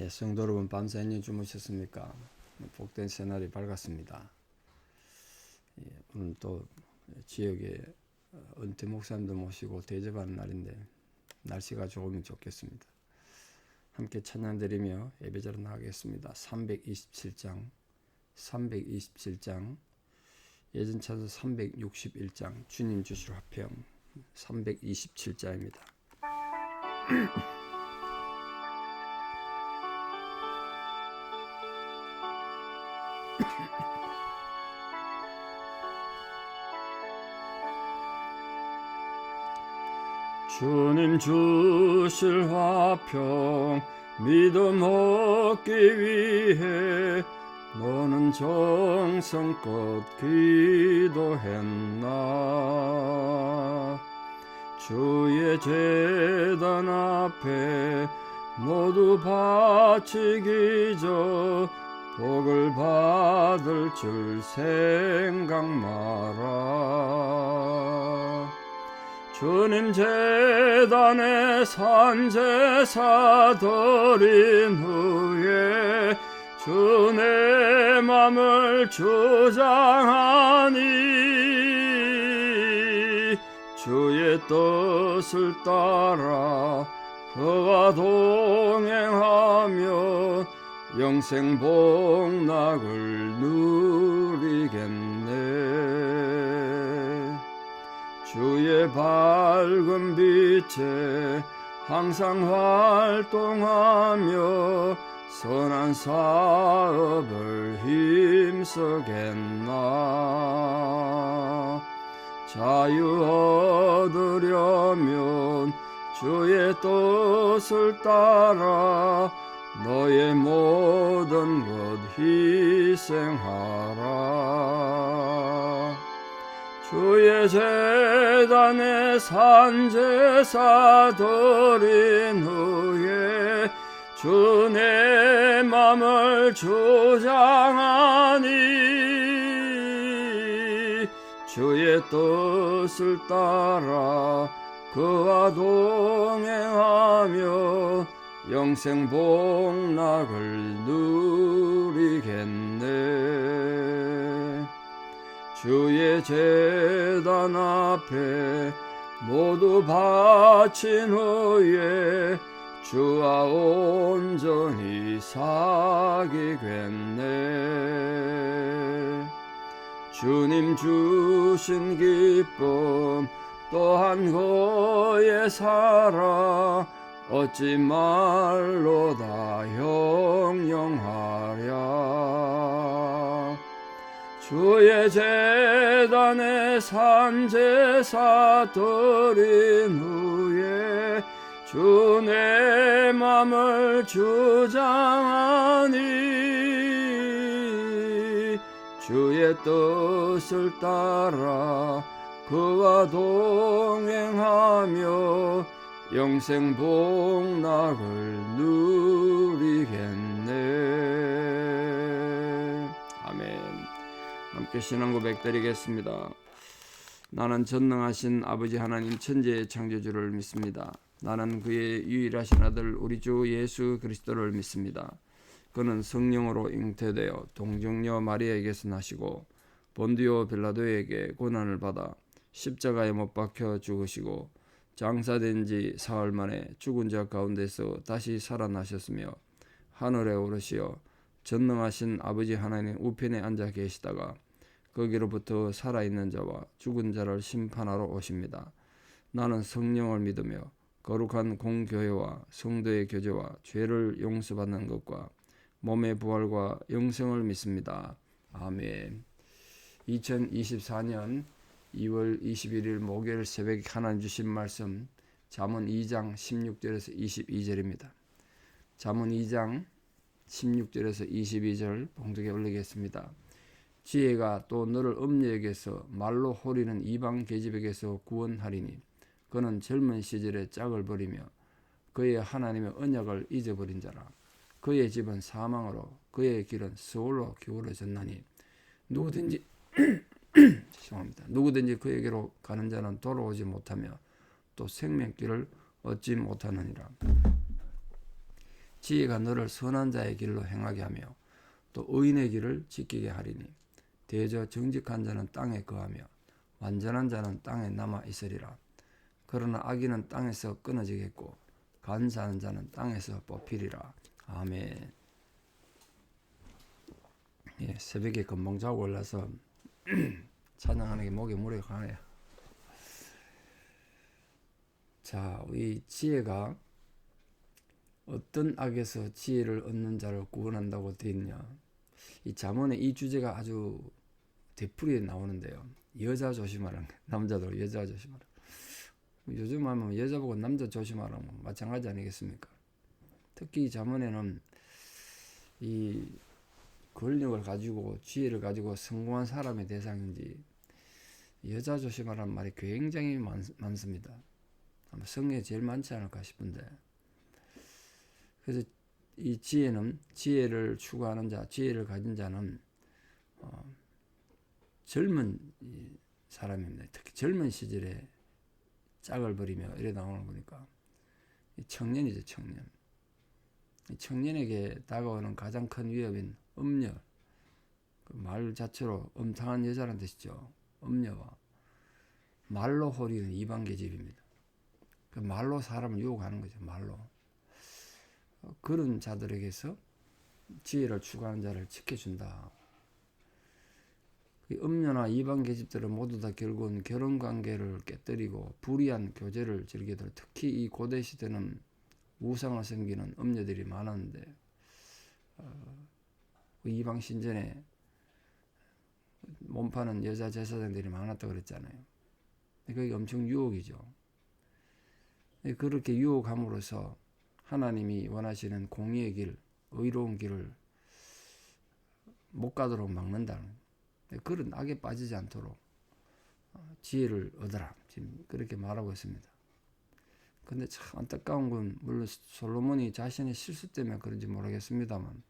성도 여러분, 밤새 안녕 주무셨습니까? 복된 새날이 밝았습니다. 오늘 또 지역에 은퇴 목사님들 모시고 대접하는 날인데 날씨가 좋으면 좋겠습니다. 함께 찬양드리며 예배자로 나가겠습니다. 327장 예전 찬송 361장 주님 주실 화평 327자입니다. 주님 주실 화평 믿음 얻기 위해 너는 정성껏 기도했나. 주의 제단 앞에 모두 바치기 전 복을 받을 줄 생각 마라. 주님 제단에 산제사 드린 후에 주 내 맘을 주장하니 주의 뜻을 따라 그와 동행하며 영생 복락을 누리겠네. 주의 밝은 빛에 항상 활동하며 선한 사업을 힘쓰겠나. 자유 얻으려면 주의 뜻을 따라 너의 모든 것 희생하라. 주의 제단에 산제사 드린 후에 주 내 맘을 주장하니 주의 뜻을 따라 그와 동행하며 영생 복락을 누리겠네. 주의 제단 앞에 모두 바친 후에 주와 온전히 사귀겠네. 주님 주신 기쁨 또한 그의 사랑 어찌 말로 다 형용하랴. 주의 제단에 산제사 드린 후에 주 내 맘을 주장하니 주의 뜻을 따라 그와 동행하며 영생 복락을 누리겠네. 아멘. 함께 신앙 고백 드리겠습니다. 나는 전능하신 아버지 하나님 천지의 창조주를 믿습니다. 나는 그의 유일하신 아들 우리 주 예수 그리스도를 믿습니다. 그는 성령으로 잉태되어 동정녀 마리아에게서 나시고 본디오 빌라도에게 고난을 받아 십자가에 못 박혀 죽으시고 장사된 지 사흘 만에 죽은 자 가운데서 다시 살아나셨으며 하늘에 오르시어 전능하신 아버지 하나님 우편에 앉아 계시다가 거기로부터 살아있는 자와 죽은 자를 심판하러 오십니다. 나는 성령을 믿으며 거룩한 공교회와 성도의 교제와 죄를 용서받는 것과 몸의 부활과 영생을 믿습니다. 아멘. 2024년 2월 21일 목요일 새벽에 하나님 주신 말씀 잠언 2장 16절에서 22절입니다. 잠언 2장 16절에서 22절 봉독에 올리겠습니다. 지혜가 또 너를 음녀에게서 말로 호리는 이방 계집에게서 구원하리니 그는 젊은 시절에 짝을 버리며 그의 하나님의 언약을 잊어버린 자라. 그의 집은 사망으로 그의 길은 스올로 기울어졌나니 누구든지 누구든지 그에게로 가는 자는 돌아오지 못하며 또 생명길을 얻지 못하느니라. 지혜가 너를 선한 자의 길로 행하게 하며 또 의인의 길을 지키게 하리니 대저 정직한 자는 땅에 거하며 완전한 자는 땅에 남아 있으리라. 그러나 악인은 땅에서 끊어지겠고 간사한 자는 땅에서 뽑히리라. 아멘. 예, 새벽에 금방 자고 올라서 찬양하는 게 목에 물이 가네요. 자, 이 지혜가 어떤 악에서 지혜를 얻는 자를 구원한다고 되어 있냐. 이 잠언의 이 주제가 아주 되풀이에 나오는데요. 여자 조심하라. 남자도 여자 조심하라. 요즘 하면 여자 보고 남자 조심하라면 마찬가지 아니겠습니까? 특히 이 잠언에는 이 권력을 가지고 지혜를 가지고 성공한 사람의 대상인지 여자 조심하라는 말이 굉장히 많습니다. 아마 성경에 제일 많지 않을까 싶은데, 그래서 이 지혜는, 지혜를 추구하는 자, 지혜를 가진 자는 젊은 사람입니다. 특히 젊은 시절에 짝을 버리며 이래 나오는 거니까 청년이죠, 청년. 청년에게 다가오는 가장 큰 위협인 음녀, 그 말 자체로 음탕한 여자라는 뜻이죠. 음녀와 말로 호리는 이방 계집입니다. 그 말로 사람을 유혹하는 거죠. 말로. 그런 자들에게서 지혜를 추구하는 자를 지켜준다. 음녀나 이방 계집들은 모두 다 결국은 결혼관계를 깨뜨리고 불의한 교제를 즐기더라. 특히 이 고대 시대는 우상을 섬기는 음녀들이 많았는데 이방 신전에 몸파는 여자 제사장들이 많았다고 그랬잖아요. 그게 엄청 유혹이죠. 그렇게 유혹함으로써 하나님이 원하시는 공의의 길, 의로운 길을 못 가도록 막는다는, 그런 악에 빠지지 않도록 지혜를 얻어라, 지금 그렇게 말하고 있습니다. 근데 참 안타까운 건 물론 솔로몬이 자신의 실수 때문에 그런지 모르겠습니다만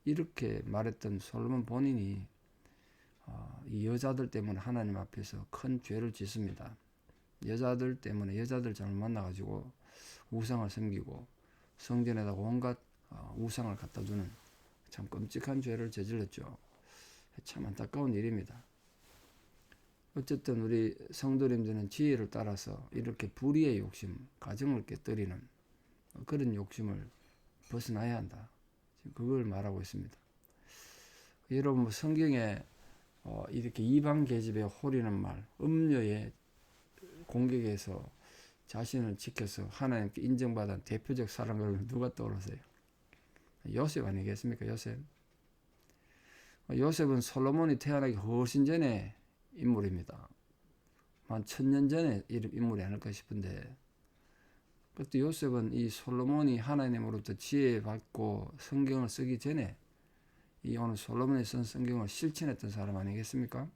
이렇게 말했던 솔로몬 본인이 이 여자들 때문에 하나님 앞에서 큰 죄를 짓습니다. 여자들 때문에 여자들 잘못 만나가지고 우상을 섬기고 성전에다가 온갖 우상을 갖다 주는 참 끔찍한 죄를 저질렀죠. 참 안타까운 일입니다. 어쨌든 우리 성도님들은 지혜를 따라서 이렇게 불의의 욕심, 가정을 깨뜨리는 그런 욕심을 벗어나야 한다. 지금 그걸 말하고 있습니다. 여러분 성경에 이렇게 이방 계집에 홀리는 말, 음녀의 공격에서 자신을 지켜서 하나님께 인정받은 대표적 사람을 누가 떠오르세요? 요셉 아니겠습니까? 요셉. 요셉은 솔로몬이 태어나기 훨씬 전에 인물입니다. 한 1000년 전에 인물이 아닐까 싶은데, 그때 요셉은 이 솔로몬이 하나님으로부터 지혜 받고 성경을 쓰기 전에 이 오늘 솔로몬이 쓴 성경을 실천했던 사람 아니겠습니까?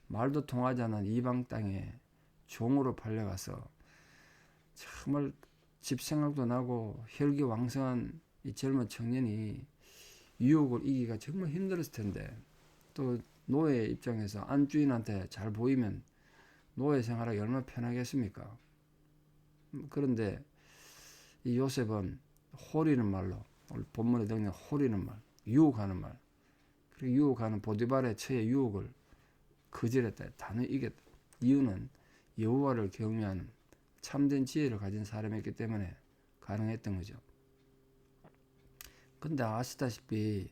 말도 통하지 않는 이방 땅에 종으로 팔려가서 정말 집 생각도 나고 혈기왕성한 이 젊은 청년이 유혹을 이기기가 정말 힘들었을 텐데, 또 노예 입장에서 안주인한테 잘 보이면 노예 생활하기 얼마나 편하겠습니까? 그런데 이 요셉은 호리는 말로, 오늘 본문에 등장한 호리는 말, 유혹하는 말, 그리고 유혹하는 보디발의 처의 유혹을 거절했다, 단호히 이겼다. 이유는 여호와를 경외하는 참된 지혜를 가진 사람이었기 때문에 가능했던 거죠. 근데 아시다시피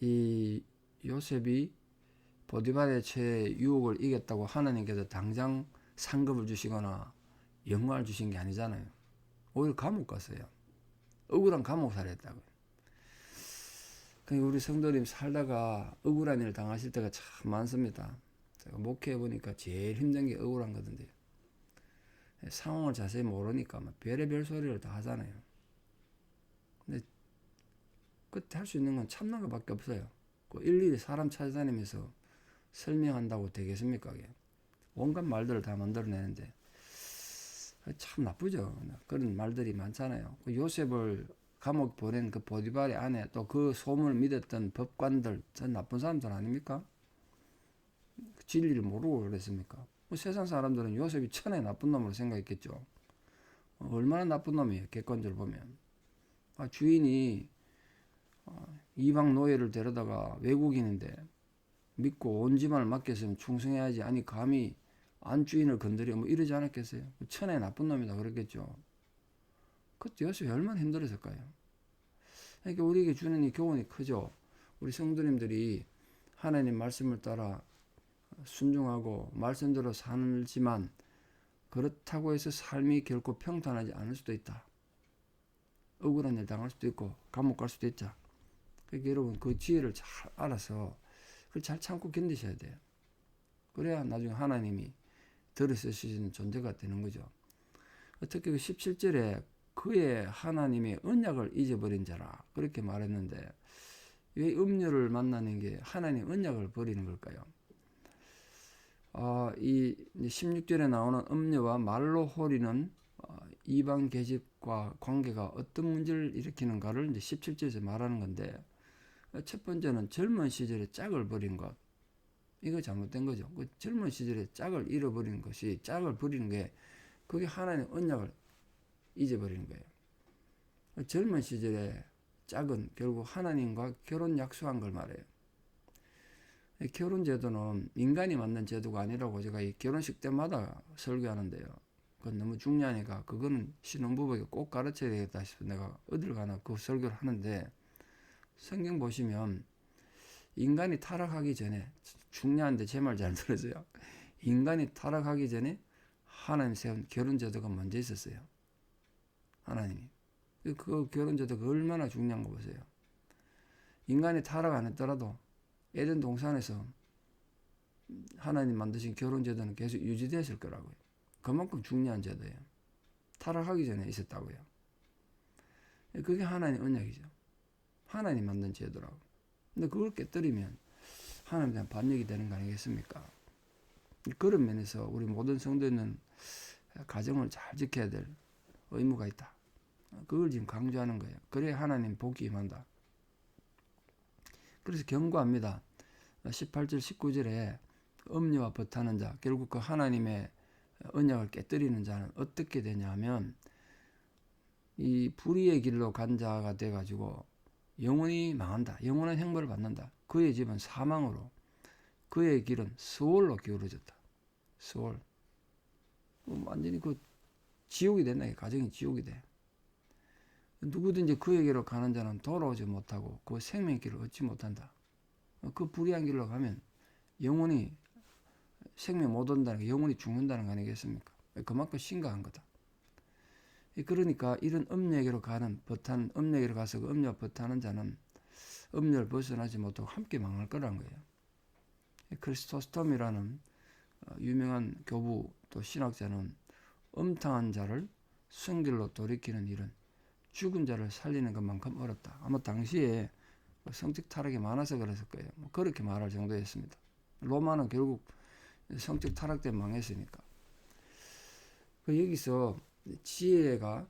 이 요셉이 보디발의 처의 유혹을 이겼다고 하나님께서 당장 상급을 주시거나 영광을 주신 게 아니잖아요. 오히려 감옥 갔어요. 억울한 감옥 살했다고요. 그러니까 우리 성도님 살다가 억울한 일을 당하실 때가 참 많습니다. 제가 목회해 보니까 제일 힘든 게 억울한 거던데요. 상황을 자세히 모르니까 막 별의별 소리를 다 하잖아요. 근데 끝에 할 수 있는 건 참는 것밖에 없어요. 그 일일이 사람 찾아다니면서 설명한다고 되겠습니까? 그게? 온갖 말들을 다 만들어내는데 참 나쁘죠. 그런 말들이 많잖아요. 그 요셉을 감옥 보낸 그 보디발의 아내, 또 그 소문을 믿었던 법관들, 전 나쁜 사람들 아닙니까? 진리를 모르고 그랬습니까? 뭐 세상 사람들은 요셉이 천하의 나쁜 놈으로 생각했겠죠. 얼마나 나쁜 놈이에요, 객관적으로 보면. 주인이 이방 노예를 데려다가 외국인인데 믿고 온 집안을 맡겼으면 충성해야지. 아니 감히 안주인을 건드려 뭐 이러지 않았겠어요? 천하의 나쁜 놈이다 그랬겠죠. 그때 요셉이 얼마나 힘들었을까요? 그러니까 우리에게 주는 이 교훈이 크죠. 우리 성도님들이 하나님 말씀을 따라 순종하고 말씀대로 살지만 그렇다고 해서 삶이 결코 평탄하지 않을 수도 있다. 억울한 일 당할 수도 있고 감옥 갈 수도 있다. 그러니까 여러분 그 지혜를 잘 알아서 그걸 잘 참고 견디셔야 돼요. 그래야 나중에 하나님이 들으시는 존재가 되는 거죠. 특히 그 17절에 그의 하나님의 언약을 잊어버린 자라 그렇게 말했는데 왜 음료를 만나는 게 하나님 언약을 버리는 걸까요? 이 16절에 나오는 음료와 말로 호리는 이방 계집과 관계가 어떤 문제를 일으키는가를 이제 17절에서 말하는 건데 첫 번째는 젊은 시절에 짝을 버린 것. 이거 잘못된 거죠. 그 젊은 시절에 짝을 잃어버리는 것이 짝을 버리는 게 그게 하나님의 언약을 잊어버리는 거예요. 젊은 시절에 짝은 결국 하나님과 결혼 약속한 걸 말해요. 결혼 제도는 인간이 만든 제도가 아니라고 제가 이 결혼식 때마다 설교하는데요. 그건 너무 중요하니까 그거는 신혼부부에게 꼭 가르쳐야 되겠다 싶어서 내가 어딜 가나 그 설교를 하는데 성경 보시면 인간이 타락하기 전에 중요한데 제 말 잘 들으세요. 인간이 타락하기 전에 하나님 세운 결혼 제도가 먼저 있었어요. 하나님이. 그 결혼 제도가 얼마나 중요한 거 보세요. 인간이 타락 안 했더라도 에덴 동산에서 하나님 만드신 결혼 제도는 계속 유지되었을 거라고요. 그만큼 중요한 제도예요. 타락하기 전에 있었다고요. 그게 하나님 언약이죠. 하나님 만든 제도라고. 근데 그걸 깨뜨리면 하나님에 대한 반역이 되는 거 아니겠습니까? 그런 면에서 우리 모든 성도는 가정을 잘 지켜야 될 의무가 있다. 그걸 지금 강조하는 거예요. 그래야 하나님 복이 임한다. 그래서 경고합니다. 18절 19절에 음료와 버타는 자, 결국 그 하나님의 언약을 깨뜨리는 자는 어떻게 되냐 하면 이 불의의 길로 간 자가 돼가지고 영원히 망한다. 영원한 형벌을 받는다. 그의 집은 사망으로, 그의 길은 스올로 기울어졌다. 스올. 완전히 그 지옥이 된다. 가정이 지옥이 돼. 누구든지 그에게로 가는 자는 돌아오지 못하고 그 생명의 길을 얻지 못한다. 그 불의한 길로 가면 영원히 생명 못 온다는 게 영원히 죽는다는 거 아니겠습니까? 그만큼 심각한 거다. 그러니까 이런 음녀에게로 가는 버타는 음녀에게로 가서 그 음녀와 버타는 자는 음녀를 벗어나지 못하고 함께 망할 거란 거예요. 크리스토스톰이라는 유명한 교부 또 신학자는 음탕한 자를 성길로 돌이키는 일은 죽은 자를 살리는 것만큼 어렵다. 아마 당시에 성적 타락이 많아서 그랬을 거예요. 그렇게 말할 정도였습니다. 로마는 결국 성적 타락 때문에 망했으니까. 여기서 지혜가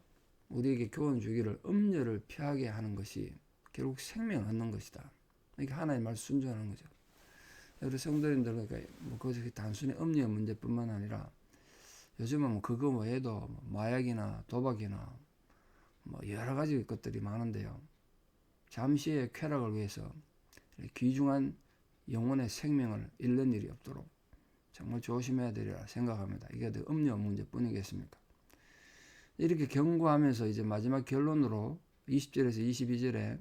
우리에게 교훈 주기를 음녀를 피하게 하는 것이 결국 생명을 얻는 것이다. 이게 하나님 말씀 순종하는 거죠. 우리 성도님들 그러니까 그것이 단순히 음녀의 문제뿐만 아니라 요즘은 그거 외에도 마약이나 도박이나 여러 가지 것들이 많은데요. 잠시의 쾌락을 위해서 귀중한 영혼의 생명을 잃는 일이 없도록 정말 조심해야 되리라 생각합니다. 이게 음료 문제뿐이겠습니까? 이렇게 경고하면서 이제 마지막 결론으로 20절에서 22절에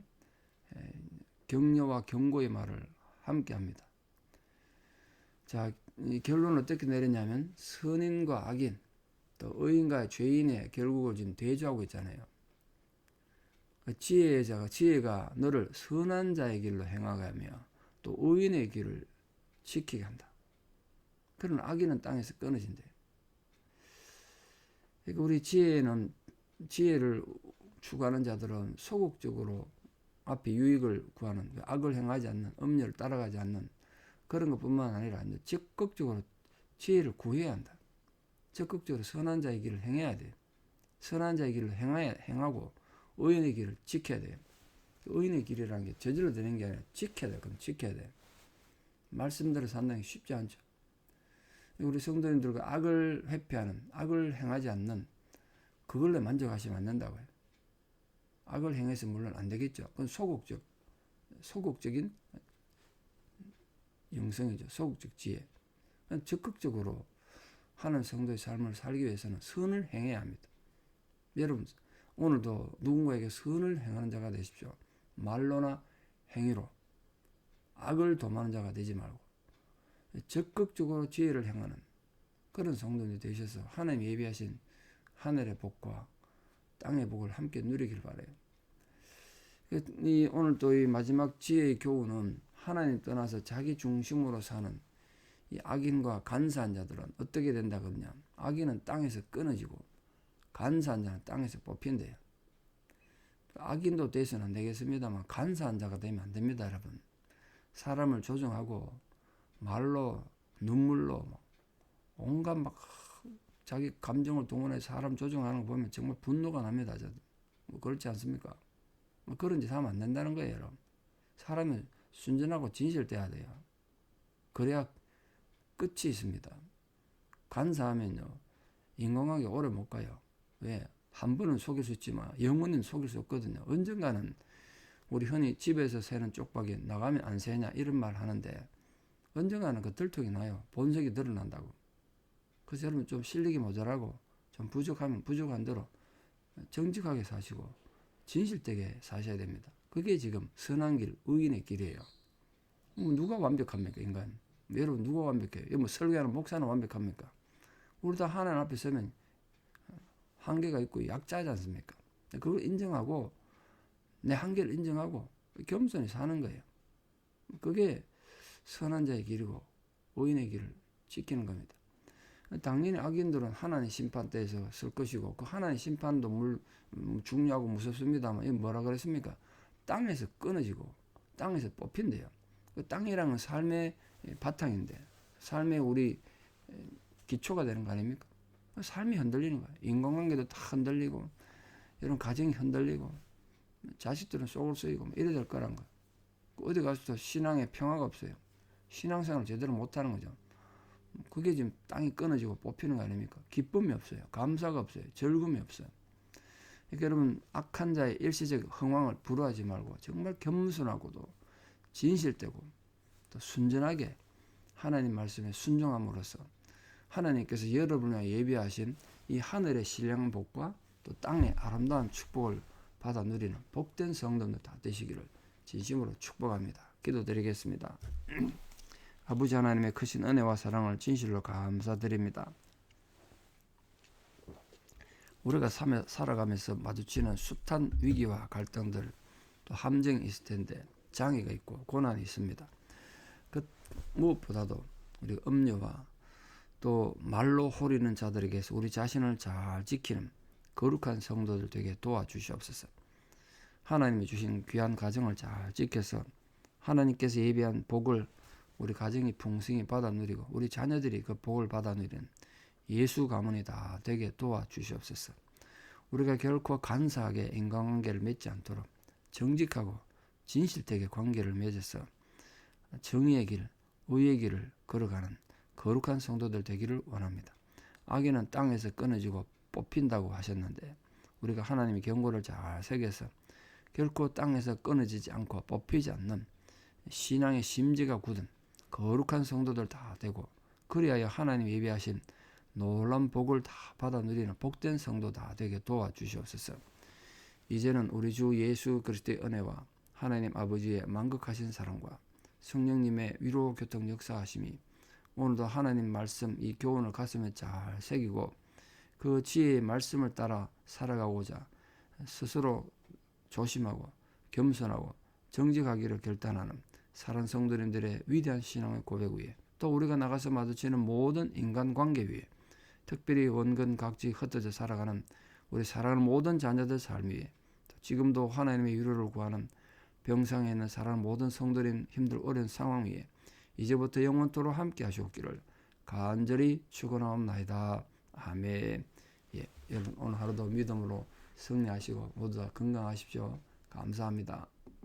격려와 경고의 말을 함께 합니다. 자, 이 결론을 어떻게 내렸냐면 선인과 악인, 또 의인과 죄인의 결국을 지금 대조하고 있잖아요. 지혜가 너를 선한 자의 길로 행하게 하며 또 의인의 길을 지키게 한다. 그런 악인은 땅에서 끊어진대. 그러니까 우리 지혜를 추구하는 자들은 소극적으로 앞에 유익을 구하는 악을 행하지 않는 음료를 따라가지 않는 그런 것뿐만 아니라 적극적으로 지혜를 구해야 한다. 적극적으로 선한 자의 길을 행해야 돼. 선한 자의 길을 행하고 의인의 길을 지켜야 돼요. 의인의 길이라는 게 저절로 되는 게 아니라 지켜야 돼. 그럼 지켜야 돼. 말씀대로 산다는 게 쉽지 않죠. 우리 성도님들과 악을 회피하는, 악을 행하지 않는 그걸로 만족하시면 안 된다고요. 악을 행해서 물론 안 되겠죠. 그건 소극적인 영성이죠. 소극적 지혜. 적극적으로 하는 성도의 삶을 살기 위해서는 선을 행해야 합니다. 여러분, 오늘도 누군가에게 선을 행하는 자가 되십시오. 말로나 행위로 악을 도모하는 자가 되지 말고 적극적으로 지혜를 행하는 그런 성도들이 되셔서 하나님 예비하신 하늘의 복과 땅의 복을 함께 누리길 바라요. 오늘 또 이 마지막 지혜의 교훈은 하나님 떠나서 자기 중심으로 사는 이 악인과 간사한 자들은 어떻게 된다거든요. 악인은 땅에서 끊어지고 간사한 자는 땅에서 뽑힌대요. 악인도 돼서는 안 되겠습니다만 간사한 자가 되면 안 됩니다, 여러분. 사람을 조종하고 말로 눈물로 온갖 막 자기 감정을 동원해 사람 조종하는 거 보면 정말 분노가 납니다. 저도. 그렇지 않습니까? 그런 짓 하면 안 된다는 거예요, 여러분. 사람은 순전하고 진실돼야 돼요. 그래야 끝이 있습니다. 간사하면요, 인공하게 오래 못 가요. 왜? 한 번은 속일 수 있지만 영원히는 속일 수 없거든요. 언젠가는 우리 흔히 집에서 새는 쪽박이 나가면 안 새냐 이런 말 하는데 언젠가는 그 들통이 나요. 본색이 드러난다고. 그래서 여러분 좀 실력이 모자라고 좀 부족하면 부족한 대로 정직하게 사시고 진실되게 사셔야 됩니다. 그게 지금 선한 길, 의인의 길이에요. 누가 완벽합니까, 인간? 여러분 누가 완벽해요? 뭐 설교하는 목사는 완벽합니까? 우리 다 하나님 앞에 서면 한계가 있고 약자지 않습니까? 그걸 인정하고 내 한계를 인정하고 겸손히 사는 거예요. 그게 선한 자의 길이고 의인의 길을 지키는 겁니다. 당연히 악인들은 하나님 심판대에서 쓸 것이고 그 하나님 심판도 중요하고 무섭습니다만 이게 뭐라 그랬습니까? 땅에서 끊어지고 땅에서 뽑힌대요. 그 땅이랑은 삶의 바탕인데 삶의 우리 기초가 되는 거 아닙니까? 삶이 흔들리는 거예요. 인간관계도 다 흔들리고 이런 가정이 흔들리고 자식들은 속을 썩이고 이래 될 거란 거예요. 어디 가서도 신앙에 평화가 없어요. 신앙생활을 제대로 못하는 거죠. 그게 지금 땅이 끊어지고 뽑히는 거 아닙니까? 기쁨이 없어요. 감사가 없어요. 즐거움이 없어요. 그러니까 여러분 악한 자의 일시적 흥황을 부러워하지 말고 정말 겸손하고도 진실되고 또 순전하게 하나님 말씀에 순종함으로써 하나님께서 여러분을 예비하신 이 하늘의 신령한 복과 또 땅의 아름다운 축복을 받아 누리는 복된 성도들 다 되시기를 진심으로 축복합니다. 기도드리겠습니다. 아버지 하나님의 크신 은혜와 사랑을 진실로 감사드립니다. 우리가 살아가면서 마주치는 숱한 위기와 갈등들 또 함정이 있을 텐데 장애가 있고 고난이 있습니다. 그 무엇보다도 우리 음료와 또 말로 호리는 자들에게서 우리 자신을 잘 지키는 거룩한 성도들 되게 도와주시옵소서. 하나님이 주신 귀한 가정을 잘 지켜서 하나님께서 예비한 복을 우리 가정이 풍성히 받아 누리고 우리 자녀들이 그 복을 받아 누리는 예수 가문이 다 되게 도와주시옵소서. 우리가 결코 간사하게 인간관계를 맺지 않도록 정직하고 진실되게 관계를 맺어서 정의의 길, 의의 길을 걸어가는 거룩한 성도들 되기를 원합니다. 악인은 땅에서 끊어지고 뽑힌다고 하셨는데 우리가 하나님의 경고를 잘 새겨서 결코 땅에서 끊어지지 않고 뽑히지 않는 신앙의 심지가 굳은 거룩한 성도들 다 되고 그리하여 하나님 예비하신 놀라운 복을 다 받아 누리는 복된 성도 다 되게 도와주시옵소서. 이제는 우리 주 예수 그리스도의 은혜와 하나님 아버지의 만극하신 사랑과 성령님의 위로 교통 역사하심이 오늘도 하나님 말씀 이 교훈을 가슴에 잘 새기고 그 지혜의 말씀을 따라 살아가고자 스스로 조심하고 겸손하고 정직하기를 결단하는 사랑 성도님들의 위대한 신앙의 고백 위에 또 우리가 나가서 마주치는 모든 인간관계 위에 특별히 원근 각지 흩어져 살아가는 우리 사랑하는 모든 자녀들 삶 위에 지금도 하나님의 위로를 구하는 병상에 있는 사랑하는 모든 성도님 힘들 어려운 상황 위에 이제부터 영원토록 함께 하시옵기를 간절히 축원하옵나이다. 아멘. 예, 여러분 오늘 하루도 믿음으로 승리하시고 모두 다 건강하십시오. 감사합니다.